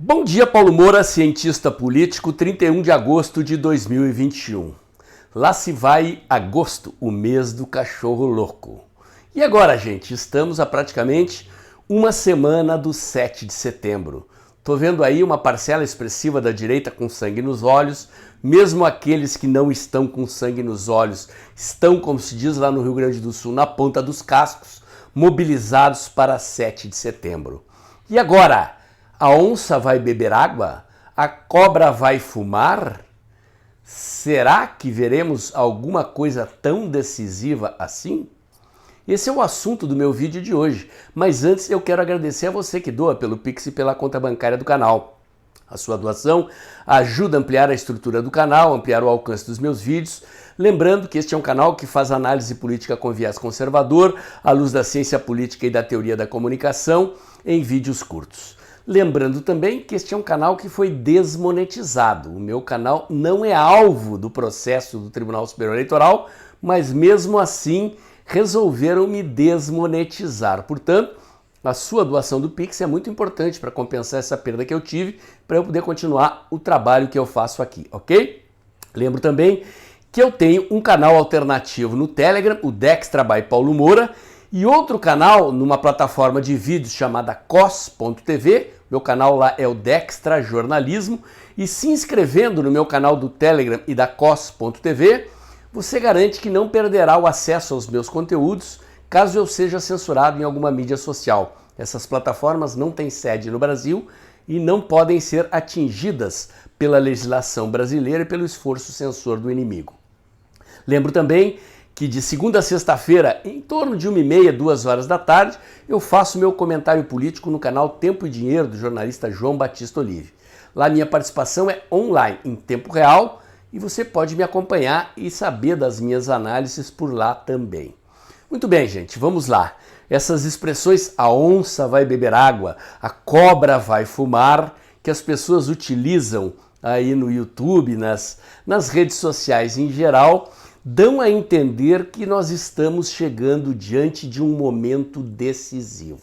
Bom dia, Paulo Moura, cientista político, 31 de agosto de 2021. Lá se vai agosto, o mês do cachorro louco. E agora, gente, estamos a praticamente uma semana do 7 de setembro. Tô vendo aí uma parcela expressiva da direita com sangue nos olhos, mesmo aqueles que não estão com sangue nos olhos estão, como se diz lá no Rio Grande do Sul, na ponta dos cascos, mobilizados para 7 de setembro. E agora? A onça vai beber água? A cobra vai fumar? Será que veremos alguma coisa tão decisiva assim? Esse é o assunto do meu vídeo de hoje, mas antes eu quero agradecer a você que doa pelo Pix e pela conta bancária do canal. A sua doação ajuda a ampliar a estrutura do canal, ampliar o alcance dos meus vídeos. Lembrando que este é um canal que faz análise política com viés conservador, à luz da ciência política e da teoria da comunicação, em vídeos curtos. Lembrando também que este é um canal que foi desmonetizado. O meu canal não é alvo do processo do Tribunal Superior Eleitoral, mas mesmo assim resolveram me desmonetizar. Portanto, a sua doação do Pix é muito importante para compensar essa perda que eu tive, para eu poder continuar o trabalho que eu faço aqui, ok? Lembro também que eu tenho um canal alternativo no Telegram, o Dextra by Paulo Moura, e outro canal numa plataforma de vídeos chamada cos.tv. Meu canal lá é o Dextra Jornalismo. E se inscrevendo no meu canal do Telegram e da cos.tv, você garante que não perderá o acesso aos meus conteúdos caso eu seja censurado em alguma mídia social. Essas plataformas não têm sede no Brasil e não podem ser atingidas pela legislação brasileira e pelo esforço censor do inimigo. Lembro também que de segunda a sexta-feira, em torno de 1h30, 2 horas da tarde, eu faço meu comentário político no canal Tempo e Dinheiro do jornalista João Batista Olive. Lá minha participação é online, em tempo real, e você pode me acompanhar e saber das minhas análises por lá também. Muito bem, gente, vamos lá. Essas expressões, a onça vai beber água, a cobra vai fumar, que as pessoas utilizam aí no YouTube, nas redes sociais em geral, dão a entender que nós estamos chegando diante de um momento decisivo.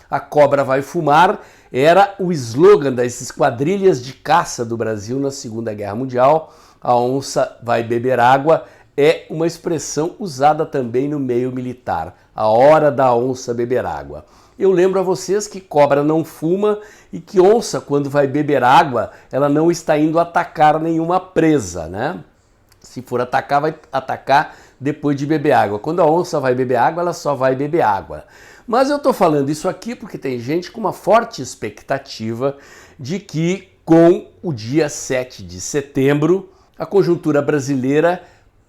A cobra vai fumar era o slogan das esquadrilhas de caça do Brasil na Segunda Guerra Mundial. A onça vai beber água é uma expressão usada também no meio militar. A hora da onça beber água. Eu lembro a vocês que cobra não fuma e que onça, quando vai beber água, ela não está indo atacar nenhuma presa, né? Se for atacar, vai atacar depois de beber água. Quando a onça vai beber água, ela só vai beber água. Mas eu estou falando isso aqui porque tem gente com uma forte expectativa de que com o dia 7 de setembro, a conjuntura brasileira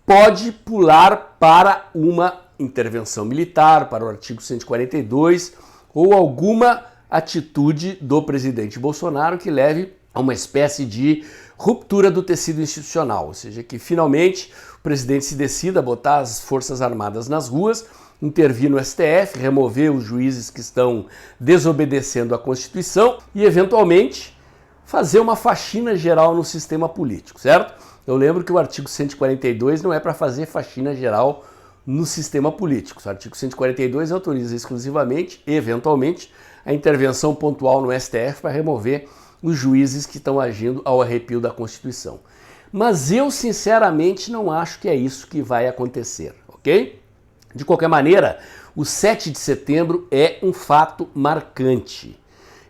pode pular para uma intervenção militar, para o artigo 142, ou alguma atitude do presidente Bolsonaro que leve a uma espécie de ruptura do tecido institucional, ou seja, que finalmente o presidente se decida a botar as Forças Armadas nas ruas, intervir no STF, remover os juízes que estão desobedecendo a Constituição e, eventualmente, fazer uma faxina geral no sistema político, certo? Eu lembro que o artigo 142 não é para fazer faxina geral no sistema político. O artigo 142 autoriza exclusivamente, eventualmente, a intervenção pontual no STF para remover os juízes que estão agindo ao arrepio da Constituição. Mas eu, sinceramente, não acho que é isso que vai acontecer, ok? De qualquer maneira, o 7 de setembro é um fato marcante.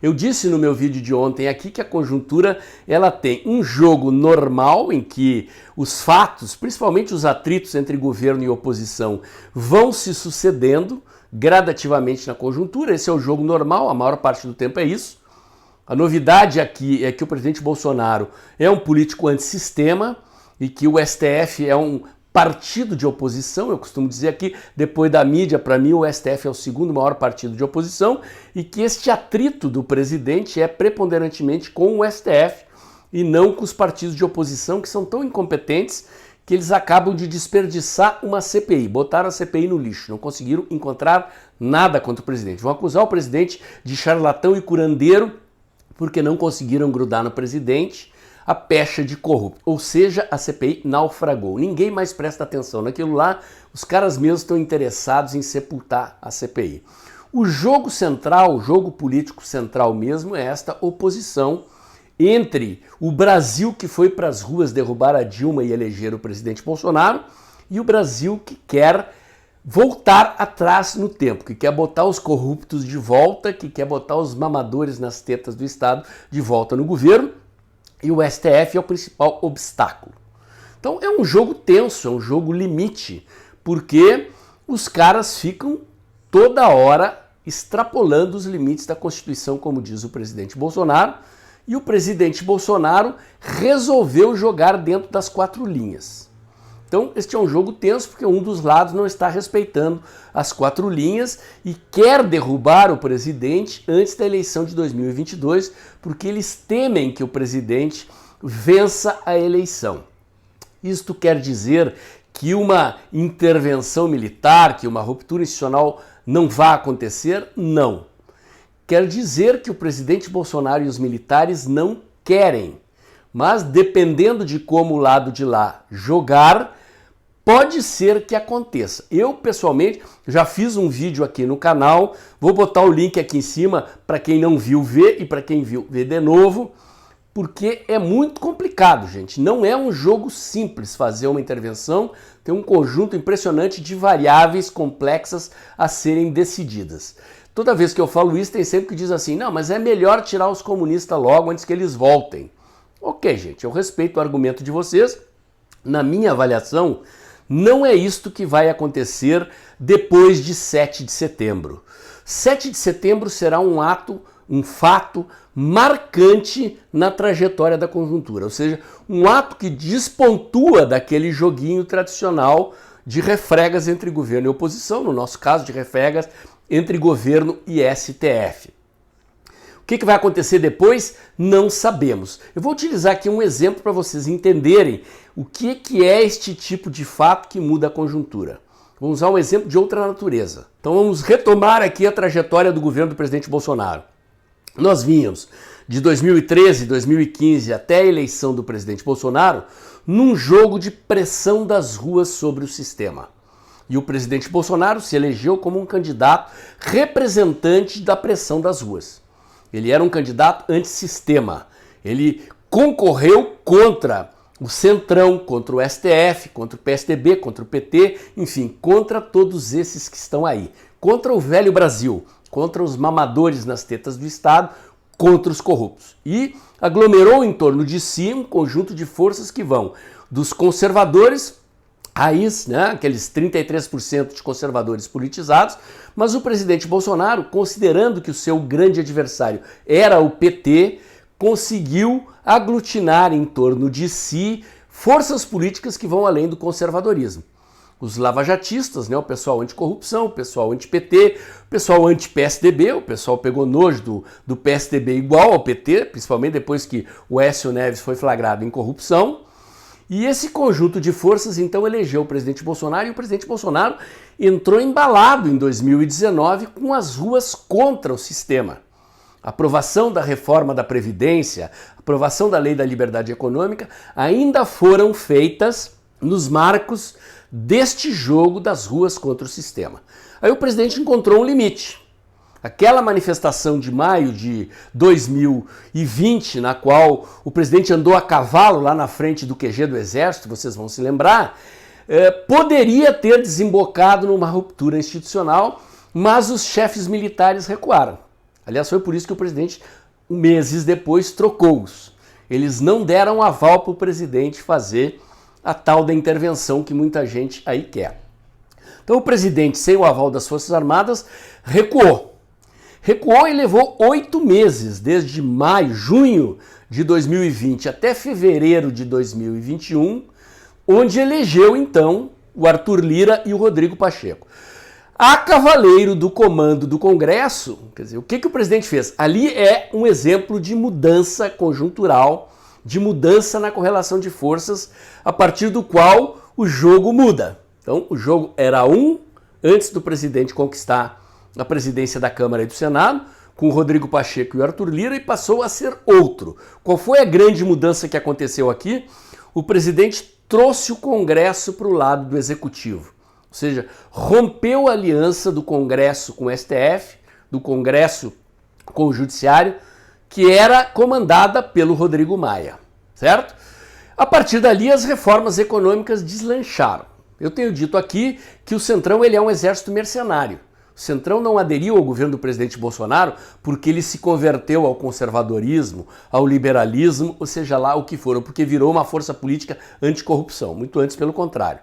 Eu disse no meu vídeo de ontem aqui que a conjuntura ela tem um jogo normal em que os fatos, principalmente os atritos entre governo e oposição, vão se sucedendo gradativamente na conjuntura. Esse é o jogo normal, a maior parte do tempo é isso. A novidade aqui é que o presidente Bolsonaro é um político antissistema e que o STF é um partido de oposição. Eu costumo dizer aqui, depois da mídia, para mim o STF é o segundo maior partido de oposição e que este atrito do presidente é preponderantemente com o STF e não com os partidos de oposição que são tão incompetentes que eles acabam de desperdiçar uma CPI, botaram a CPI no lixo, não conseguiram encontrar nada contra o presidente. Vão acusar o presidente de charlatão e curandeiro porque não conseguiram grudar no presidente a pecha de corrupto. Ou seja, a CPI naufragou. Ninguém mais presta atenção naquilo lá, os caras mesmos estão interessados em sepultar a CPI. O jogo central, o jogo político central mesmo é esta oposição entre o Brasil que foi para as ruas derrubar a Dilma e eleger o presidente Bolsonaro e o Brasil que quer voltar atrás no tempo, que quer botar os corruptos de volta, que quer botar os mamadores nas tetas do Estado de volta no governo, e o STF é o principal obstáculo. Então é um jogo tenso, é um jogo limite, porque os caras ficam toda hora extrapolando os limites da Constituição, como diz o presidente Bolsonaro, e o presidente Bolsonaro resolveu jogar dentro das 4 linhas. Então, este é um jogo tenso porque um dos lados não está respeitando as 4 linhas e quer derrubar o presidente antes da eleição de 2022, porque eles temem que o presidente vença a eleição. Isto quer dizer que uma intervenção militar, que uma ruptura institucional não vai acontecer? Não. Quer dizer que o presidente Bolsonaro e os militares não querem. Mas dependendo de como o lado de lá jogar, pode ser que aconteça. Eu, pessoalmente, já fiz um vídeo aqui no canal, vou botar o link aqui em cima para quem não viu ver e para quem viu ver de novo, porque é muito complicado, gente. Não é um jogo simples fazer uma intervenção, tem um conjunto impressionante de variáveis complexas a serem decididas. Toda vez que eu falo isso, tem sempre que diz assim, não, mas é melhor tirar os comunistas logo antes que eles voltem. Ok, gente, eu respeito o argumento de vocês. Na minha avaliação, não é isto que vai acontecer depois de 7 de setembro. 7 de setembro será um fato marcante na trajetória da conjuntura, ou seja, um ato que despontua daquele joguinho tradicional de refregas entre governo e oposição, no nosso caso de refregas entre governo e STF. O que vai acontecer depois? Não sabemos. Eu vou utilizar aqui um exemplo para vocês entenderem o que é este tipo de fato que muda a conjuntura. Vamos usar um exemplo de outra natureza. Então vamos retomar aqui a trajetória do governo do presidente Bolsonaro. Nós vínhamos de 2013, 2015 até a eleição do presidente Bolsonaro num jogo de pressão das ruas sobre o sistema. E o presidente Bolsonaro se elegeu como um candidato representante da pressão das ruas. Ele era um candidato antissistema. Ele concorreu contra o Centrão, contra o STF, contra o PSDB, contra o PT, enfim, contra todos esses que estão aí. Contra o velho Brasil, contra os mamadores nas tetas do Estado, contra os corruptos. E aglomerou em torno de si um conjunto de forças que vão dos conservadores, raiz, né, aqueles 33% de conservadores politizados, mas o presidente Bolsonaro, considerando que o seu grande adversário era o PT, conseguiu aglutinar em torno de si forças políticas que vão além do conservadorismo. Os lavajatistas, né, o pessoal anticorrupção, o pessoal anti-PT, o pessoal anti-PSDB, o pessoal pegou nojo do PSDB igual ao PT, principalmente depois que o Aécio Neves foi flagrado em corrupção. E esse conjunto de forças, então, elegeu o presidente Bolsonaro, e o presidente Bolsonaro entrou embalado em 2019 com as ruas contra o sistema. A aprovação da reforma da Previdência, a aprovação da Lei da Liberdade Econômica ainda foram feitas nos marcos deste jogo das ruas contra o sistema. Aí o presidente encontrou um limite. Aquela manifestação de maio de 2020, na qual o presidente andou a cavalo lá na frente do QG do Exército, vocês vão se lembrar, poderia ter desembocado numa ruptura institucional, mas os chefes militares recuaram. Aliás, foi por isso que o presidente, meses depois, trocou-os. Eles não deram aval para o presidente fazer a tal da intervenção que muita gente aí quer. Então o presidente, sem o aval das Forças Armadas, recuou. Recuou e levou 8 meses, desde junho de 2020 até fevereiro de 2021, onde elegeu então o Arthur Lira e o Rodrigo Pacheco. A cavaleiro do comando do Congresso, quer dizer, o que o presidente fez? Ali é um exemplo de mudança conjuntural, de mudança na correlação de forças, a partir do qual o jogo muda. Então, o jogo era antes do presidente conquistar a presidência da Câmara e do Senado, com o Rodrigo Pacheco e o Arthur Lira, e passou a ser outro. Qual foi a grande mudança que aconteceu aqui? O presidente trouxe o Congresso para o lado do Executivo. Ou seja, rompeu a aliança do Congresso com o STF, do Congresso com o Judiciário, que era comandada pelo Rodrigo Maia, certo? A partir dali, as reformas econômicas deslancharam. Eu tenho dito aqui que o Centrão ele é um exército mercenário. O Centrão não aderiu ao governo do presidente Bolsonaro porque ele se converteu ao conservadorismo, ao liberalismo, ou seja lá o que for, ou porque virou uma força política anticorrupção, muito antes pelo contrário.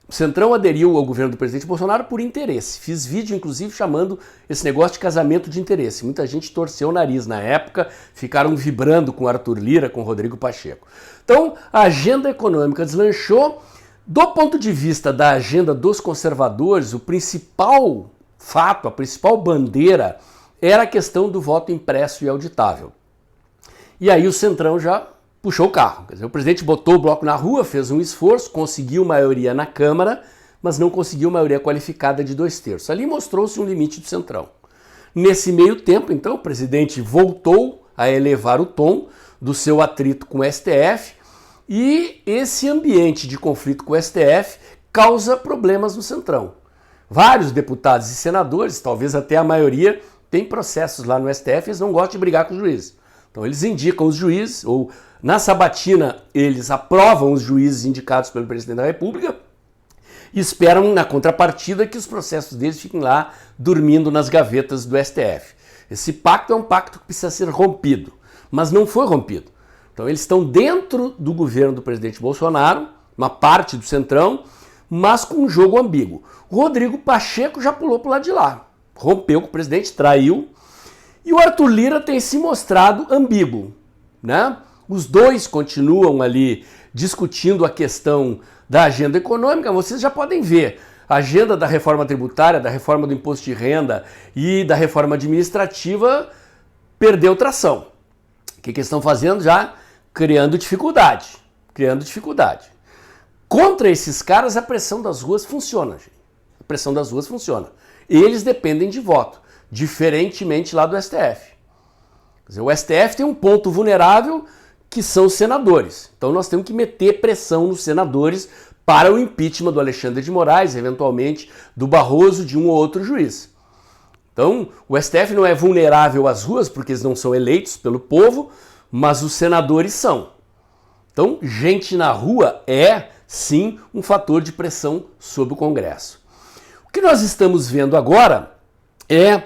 O Centrão aderiu ao governo do presidente Bolsonaro por interesse. Fiz vídeo, inclusive, chamando esse negócio de casamento de interesse. Muita gente torceu o nariz na época, ficaram vibrando com Arthur Lira, com Rodrigo Pacheco. Então, a agenda econômica deslanchou. Do ponto de vista da agenda dos conservadores, o principal fato, a principal bandeira era a questão do voto impresso e auditável. E aí o Centrão já puxou o carro. Quer dizer, o presidente botou o bloco na rua, fez um esforço, conseguiu maioria na Câmara, mas não conseguiu maioria qualificada de 2/3. Ali mostrou-se um limite do Centrão. Nesse meio tempo, então, o presidente voltou a elevar o tom do seu atrito com o STF e esse ambiente de conflito com o STF causa problemas no Centrão. Vários deputados e senadores, talvez até a maioria, têm processos lá no STF e eles não gostam de brigar com os juízes. Então eles indicam os juízes, ou na sabatina eles aprovam os juízes indicados pelo presidente da República e esperam na contrapartida que os processos deles fiquem lá dormindo nas gavetas do STF. Esse pacto é um pacto que precisa ser rompido, mas não foi rompido. Então eles estão dentro do governo do presidente Bolsonaro, uma parte do Centrão, mas com um jogo ambíguo. O Rodrigo Pacheco já pulou para o lado de lá, rompeu com o presidente, traiu, e o Arthur Lira tem se mostrado ambíguo, né? Os dois continuam ali discutindo a questão da agenda econômica. Vocês já podem ver, a agenda da reforma tributária, da reforma do imposto de renda e da reforma administrativa perdeu tração. O que eles estão fazendo já? Criando dificuldade. Contra esses caras, a pressão das ruas funciona, gente. A pressão das ruas funciona. Eles dependem de voto, diferentemente lá do STF. Quer dizer, o STF tem um ponto vulnerável que são os senadores. Então nós temos que meter pressão nos senadores para o impeachment do Alexandre de Moraes, eventualmente do Barroso, de um ou outro juiz. Então o STF não é vulnerável às ruas porque eles não são eleitos pelo povo, mas os senadores são. Então gente na rua é, sim, um fator de pressão sobre o Congresso. O que nós estamos vendo agora é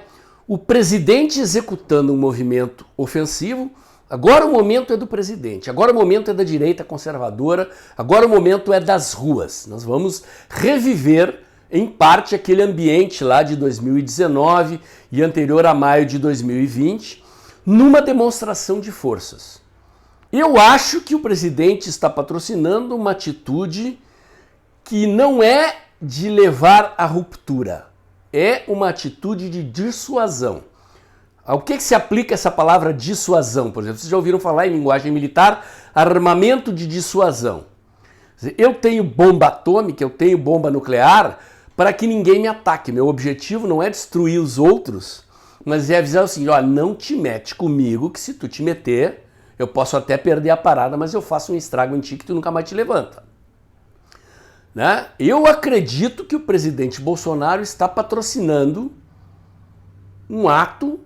o presidente executando um movimento ofensivo. Agora o momento é do presidente, agora o momento é da direita conservadora, agora o momento é das ruas. Nós vamos reviver, em parte, aquele ambiente lá de 2019 e anterior a maio de 2020, numa demonstração de forças. Eu acho que o presidente está patrocinando uma atitude que não é de levar à ruptura, é uma atitude de dissuasão. Ao que se aplica essa palavra dissuasão? Por exemplo, vocês já ouviram falar em linguagem militar, armamento de dissuasão. Eu tenho bomba atômica, eu tenho bomba nuclear para que ninguém me ataque. Meu objetivo não é destruir os outros, mas é avisar assim, ó, não te mete comigo, que se tu te meter, eu posso até perder a parada, mas eu faço um estrago em ti que tu nunca mais te levanta. Né? Eu acredito que o presidente Bolsonaro está patrocinando um ato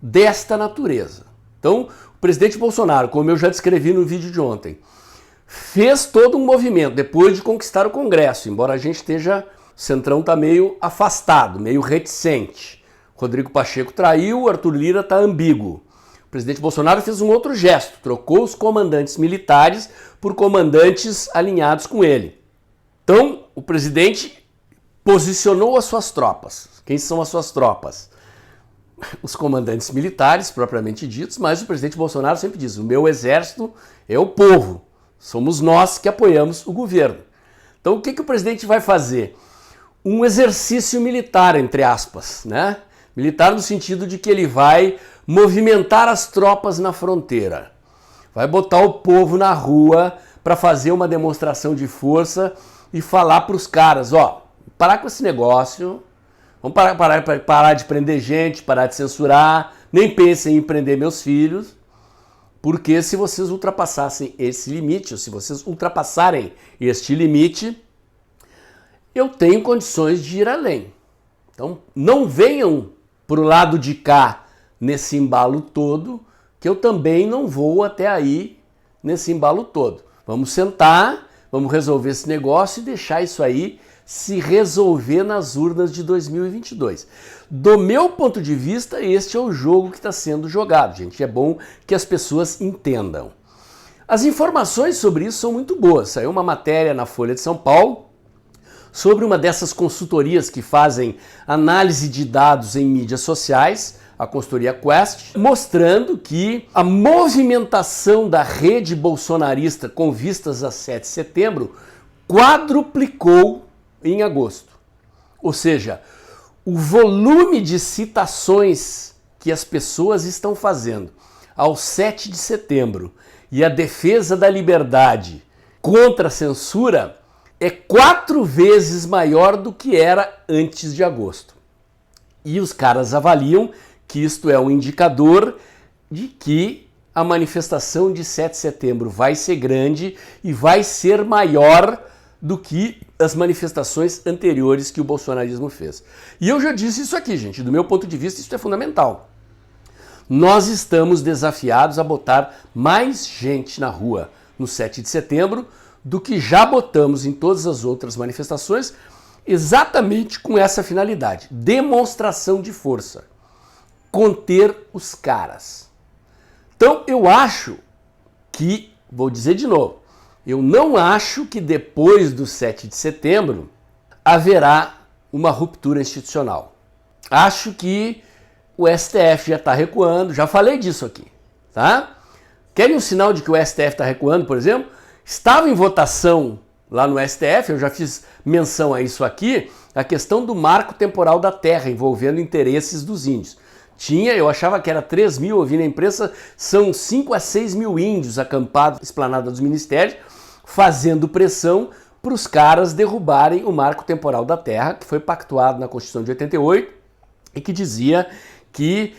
desta natureza. Então, o presidente Bolsonaro, como eu já descrevi no vídeo de ontem, fez todo um movimento depois de conquistar o Congresso, embora a gente esteja, o Centrão está meio afastado, meio reticente. Rodrigo Pacheco traiu, Arthur Lira está ambíguo. O presidente Bolsonaro fez um outro gesto, trocou os comandantes militares por comandantes alinhados com ele. Então, o presidente posicionou as suas tropas. Quem são as suas tropas? Os comandantes militares, propriamente ditos, mas o presidente Bolsonaro sempre diz, o meu exército é o povo, somos nós que apoiamos o governo. Então o que o presidente vai fazer? Um exercício militar, entre aspas, né? Militar no sentido de que ele vai movimentar as tropas na fronteira, vai botar o povo na rua para fazer uma demonstração de força e falar para os caras, ó, parar com esse negócio. Vamos parar de prender gente, parar de censurar, nem pensem em prender meus filhos, porque se vocês ultrapassassem esse limite, ou se vocês ultrapassarem este limite, eu tenho condições de ir além. Então, não venham para o lado de cá nesse embalo todo, que eu também não vou até aí nesse embalo todo. Vamos sentar, vamos resolver esse negócio e deixar isso aí se resolver nas urnas de 2022. Do meu ponto de vista, este é o jogo que está sendo jogado, gente. É bom que as pessoas entendam. As informações sobre isso são muito boas. Saiu uma matéria na Folha de São Paulo sobre uma dessas consultorias que fazem análise de dados em mídias sociais, a consultoria Quest, mostrando que a movimentação da rede bolsonarista com vistas a 7 de setembro quadruplicou em agosto. Ou seja, o volume de citações que as pessoas estão fazendo ao 7 de setembro e a defesa da liberdade contra a censura é 4 vezes maior do que era antes de agosto. E os caras avaliam que isto é um indicador de que a manifestação de 7 de setembro vai ser grande e vai ser maior do que as manifestações anteriores que o bolsonarismo fez. E eu já disse isso aqui, gente, do meu ponto de vista isso é fundamental. Nós estamos desafiados a botar mais gente na rua no 7 de setembro do que já botamos em todas as outras manifestações, exatamente com essa finalidade, demonstração de força, conter os caras. Então eu acho que, vou dizer de novo, eu não acho que depois do 7 de setembro haverá uma ruptura institucional. Acho que o STF já está recuando, já falei disso aqui, tá? Querem um sinal de que o STF está recuando, por exemplo? Estava em votação lá no STF, eu já fiz menção a isso aqui, a questão do marco temporal da terra envolvendo interesses dos índios. Eu achava que era 3 mil, eu vi na imprensa, são 5 a 6 mil índios acampados na esplanada dos ministérios, fazendo pressão para os caras derrubarem o marco temporal da terra, que foi pactuado na Constituição de 88 e que dizia que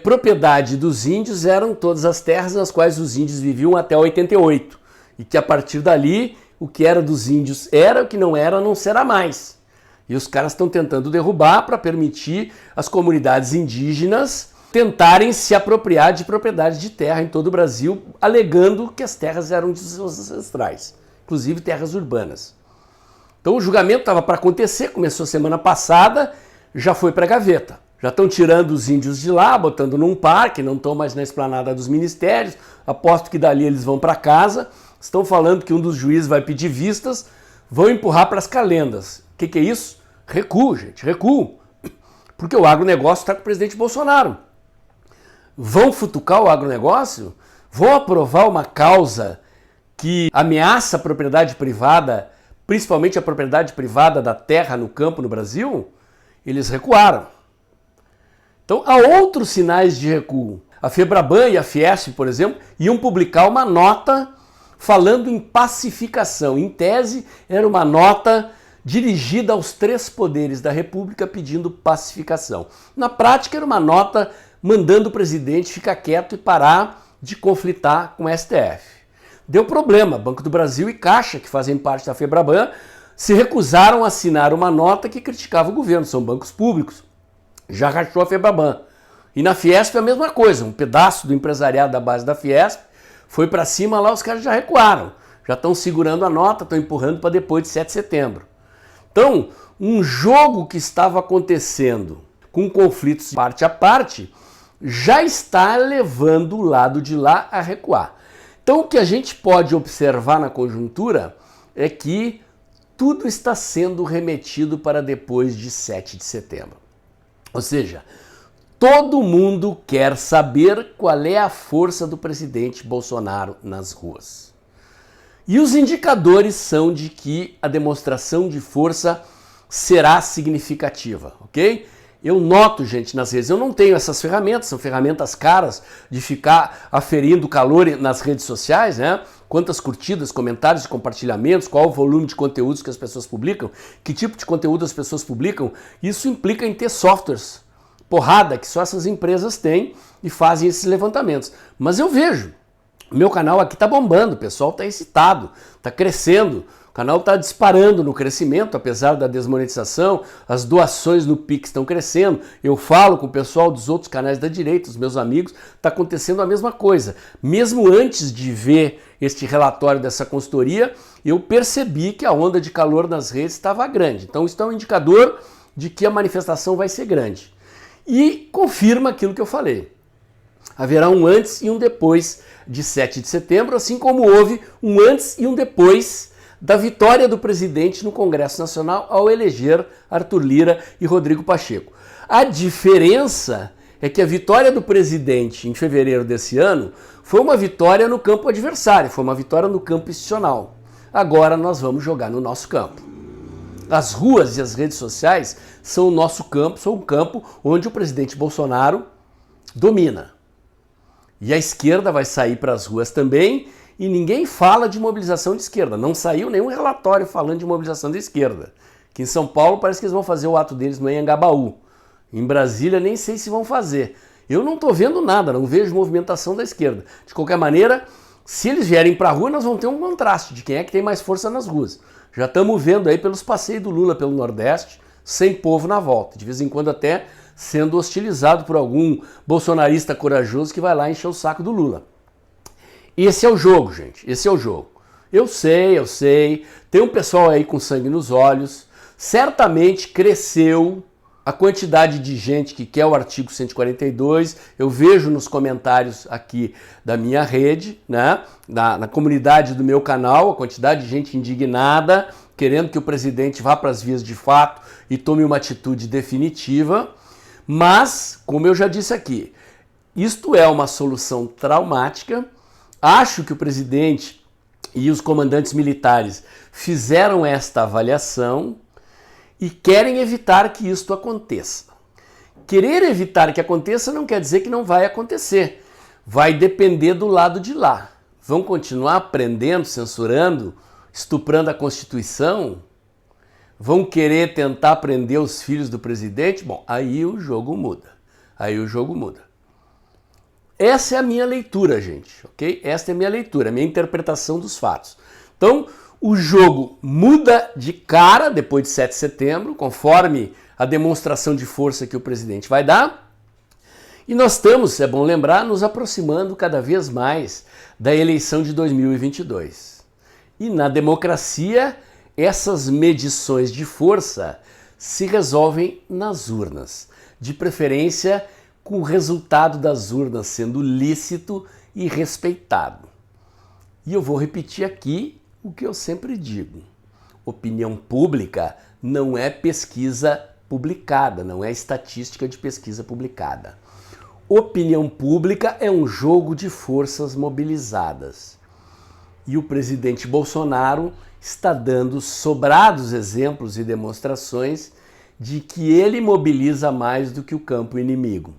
propriedade dos índios eram todas as terras nas quais os índios viviam até 88 e que a partir dali o que era dos índios era, o que não era não será mais. E os caras estão tentando derrubar para permitir as comunidades indígenas tentarem se apropriar de propriedade de terra em todo o Brasil, alegando que as terras eram de seus ancestrais, inclusive terras urbanas. Então o julgamento estava para acontecer, começou semana passada, já foi para a gaveta. Já estão tirando os índios de lá, botando num parque, não estão mais na esplanada dos ministérios, aposto que dali eles vão para casa, estão falando que um dos juízes vai pedir vistas, vão empurrar para as calendas. O que é isso? Recuo, gente, recuo. Porque o agronegócio está com o presidente Bolsonaro. Vão futucar o agronegócio? Vão aprovar uma causa que ameaça a propriedade privada, principalmente a propriedade privada da terra no campo no Brasil? Eles recuaram. Então há outros sinais de recuo. A Febraban e a Fiesp, por exemplo, iam publicar uma nota falando em pacificação. Em tese, era uma nota dirigida aos 3 poderes da República pedindo pacificação. Na prática, era uma nota mandando o presidente ficar quieto e parar de conflitar com o STF. Deu problema. Banco do Brasil e Caixa, que fazem parte da Febraban, se recusaram a assinar uma nota que criticava o governo. São bancos públicos. Já rachou a Febraban. E na Fiesp a mesma coisa. Um pedaço do empresariado da base da Fiesp foi para cima, lá os caras já recuaram. Já estão segurando a nota, estão empurrando para depois de 7 de setembro. Então, um jogo que estava acontecendo com conflitos parte a parte já está levando o lado de lá a recuar. Então, o que a gente pode observar na conjuntura é que tudo está sendo remetido para depois de 7 de setembro. Ou seja, todo mundo quer saber qual é a força do presidente Bolsonaro nas ruas. E os indicadores são de que a demonstração de força será significativa, ok? Eu noto, gente, nas redes, eu não tenho essas ferramentas, são ferramentas caras de ficar aferindo calor nas redes sociais, né? Quantas curtidas, comentários e compartilhamentos, qual o volume de conteúdos que as pessoas publicam, que tipo de conteúdo as pessoas publicam, isso implica em ter softwares, porrada, que só essas empresas têm e fazem esses levantamentos. Mas eu vejo, meu canal aqui tá bombando, o pessoal tá excitado, tá crescendo, canal está disparando no crescimento, apesar da desmonetização, as doações no Pix estão crescendo. Eu falo com o pessoal dos outros canais da direita, os meus amigos, está acontecendo a mesma coisa. Mesmo antes de ver este relatório dessa consultoria, eu percebi que a onda de calor nas redes estava grande. Então isso é um indicador de que a manifestação vai ser grande. E confirma aquilo que eu falei. Haverá um antes e um depois de 7 de setembro, assim como houve um antes e um depois da vitória do presidente no Congresso Nacional ao eleger Arthur Lira e Rodrigo Pacheco. A diferença é que a vitória do presidente em fevereiro desse ano foi uma vitória no campo adversário, foi uma vitória no campo institucional. Agora nós vamos jogar no nosso campo. As ruas e as redes sociais são o nosso campo, são um campo onde o presidente Bolsonaro domina. E a esquerda vai sair para as ruas também e ninguém fala de mobilização de esquerda. Não saiu nenhum relatório falando de mobilização de esquerda. Aqui em São Paulo parece que eles vão fazer o ato deles no Anhangabaú. Em Brasília nem sei se vão fazer. Eu não estou vendo nada, não vejo movimentação da esquerda. De qualquer maneira, se eles vierem para a rua, nós vamos ter um contraste de quem é que tem mais força nas ruas. Já estamos vendo aí pelos passeios do Lula pelo Nordeste, sem povo na volta. De vez em quando até sendo hostilizado por algum bolsonarista corajoso que vai lá encher o saco do Lula. Esse é o jogo, gente. Esse é o jogo. Eu sei. Tem um pessoal aí com sangue nos olhos. Certamente cresceu a quantidade de gente que quer o artigo 142. Eu vejo nos comentários aqui da minha rede, né? Na comunidade do meu canal, a quantidade de gente indignada, querendo que o presidente vá para as vias de fato e tome uma atitude definitiva. Mas, como eu já disse aqui, isto é uma solução traumática. Acho que o presidente e os comandantes militares fizeram esta avaliação e querem evitar que isto aconteça. Querer evitar que aconteça não quer dizer que não vai acontecer. Vai depender do lado de lá. Vão continuar prendendo, censurando, estuprando a Constituição? Vão querer tentar prender os filhos do presidente? Bom, aí o jogo muda. Essa é a minha leitura, gente, ok? Esta é a minha leitura, a minha interpretação dos fatos. Então, o jogo muda de cara depois de 7 de setembro, conforme a demonstração de força que o presidente vai dar. E nós estamos, é bom lembrar, nos aproximando cada vez mais da eleição de 2022. E na democracia, essas medições de força se resolvem nas urnas, de preferência com o resultado das urnas sendo lícito e respeitado. E eu vou repetir aqui o que eu sempre digo. Opinião pública não é pesquisa publicada, não é estatística de pesquisa publicada. Opinião pública é um jogo de forças mobilizadas. E o presidente Bolsonaro está dando sobrados exemplos e demonstrações de que ele mobiliza mais do que o campo inimigo.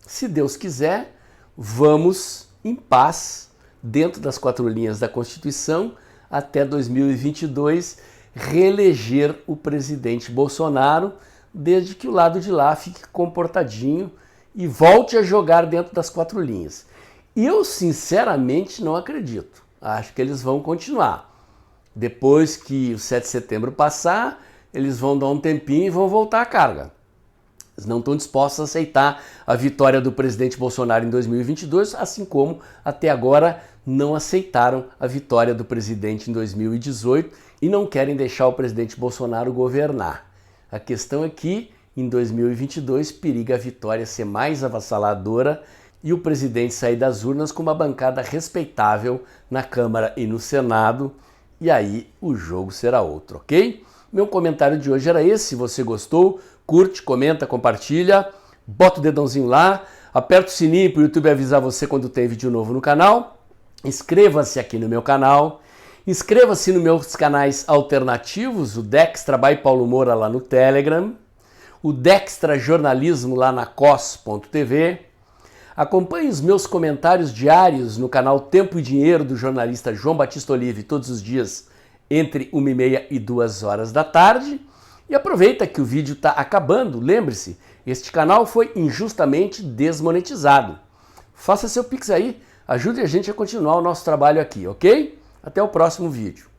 Se Deus quiser, vamos em paz, dentro das 4 linhas da Constituição, até 2022, reeleger o presidente Bolsonaro, desde que o lado de lá fique comportadinho e volte a jogar dentro das 4 linhas. Eu, sinceramente, não acredito. Acho que eles vão continuar. Depois que o 7 de setembro passar, eles vão dar um tempinho e vão voltar à carga. Eles não estão dispostos a aceitar a vitória do presidente Bolsonaro em 2022, assim como até agora não aceitaram a vitória do presidente em 2018 e não querem deixar o presidente Bolsonaro governar. A questão é que em 2022 periga a vitória ser mais avassaladora e o presidente sair das urnas com uma bancada respeitável na Câmara e no Senado, e aí o jogo será outro, ok? Meu comentário de hoje era esse. Se você gostou, curte, comenta, compartilha, bota o dedãozinho lá, aperta o sininho para o YouTube avisar você quando tem vídeo novo no canal, inscreva-se aqui no meu canal, inscreva-se nos meus canais alternativos, o Dextra by Paulo Moura lá no Telegram, o Dextra Jornalismo lá na cos.tv, acompanhe os meus comentários diários no canal Tempo e Dinheiro do jornalista João Batista Olive todos os dias entre 1h30 e 2h da tarde. E aproveita que o vídeo está acabando, lembre-se, este canal foi injustamente desmonetizado. Faça seu Pix aí, ajude a gente a continuar o nosso trabalho aqui, ok? Até o próximo vídeo.